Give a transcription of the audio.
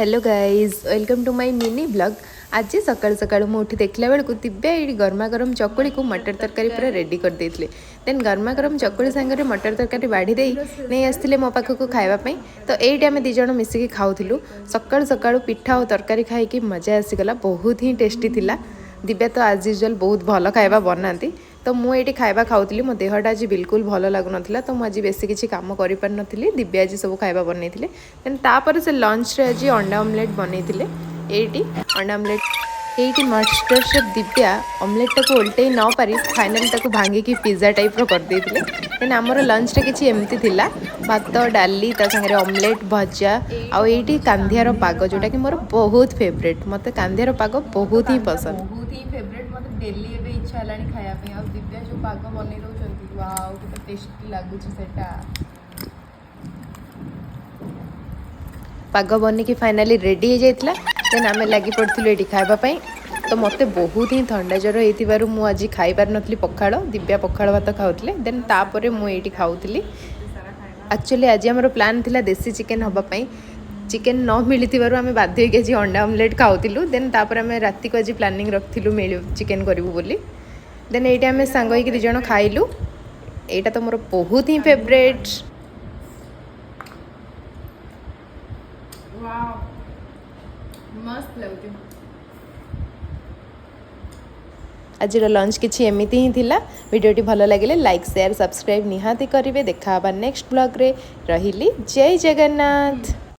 Hello guys welcome to my mini blog. आज सकाल सकाल मुझे देखला बेलू दिव्या ये गर्मा गरम चकुड़ी को मटर तरकारी पूरा रेडी कर देते। देन गर्मा गरम चकुड़ी सांगे मटर तरकारी बाढ़ी दे नहीं आसते मो पाखक खावाई। तो ये आम दिज मिसिकी खाऊलु सकाल सकाल पिठा और तरकारी खाई मजा आसीगला। बहुत ही टेस्टी थिला। दिव्या तो आज यूजुअल बहुत भल खाଇବା बनाती। तो मुझे खाଇବା खाऊली मो देहटा आज बिल्कुल भल लगुन तो मुझे बेसी किसी काम कर पारि। दिव्या आज सब खाଇବା बनई देन तापर से लंच रे आज अंडा ऑमलेट बनई ये अंडा ऑमलेट ये मास्टर शेफ दिव्या ऑमलेट को उल्टे न पारि फाइनल ताको भांगी की पिज्जा टाइप रो कर देथिले। देन हमर लंच रे किछि एमती थिला भात डाली ता संगे ऑमलेट भजा आ एटी कांधियार पाग जोटा कि मोर बहुत फेवरेट। मते कांधियार पाग बहुत ही पसंद, बहुत ही फेवरेट। मते डेली एबे इच्छा हलानी खाया पे। आ दिव्या जो पाग बनै दउचंती वाओ केते टेस्टी लागुछि सेटा। पाग बनी की फाइनाली रेडी हो जाइतिला। देन आमे लगी पड़थिलु एटी खाइबा। तो मते बहुत ही ठंडा ज्वर होइतिबारु मु आज खाइ पार नथली पखाळ। दिव्या पखाळ भात खाउतले देन तापरे मु एटी खाउतली। एक्चुअली आज हमर प्लान थिला देसी चिकन हबा पई। चिकन न मिलिथिबारु आमे बाध्य होके जी अंडा ऑमलेट खाउतिलु। देन तापरे आमे राति को आज प्लानिंग रखथिलु मिल चिकन करिवु बोली। देन एटी आमे सांग होइके दि जण खाइलु। एटा तो मोर बहुत ही फेवरेट। वाओ मस्त लाଗୁଛି। आज लंच किछि एमिति ही थिला। वीडियोटी भल लगे लाइक शेयर सब्सक्राइब निहाती करेंगे। देखा नेक्स्ट ब्लॉग रे। रहिली जय जगन्नाथ।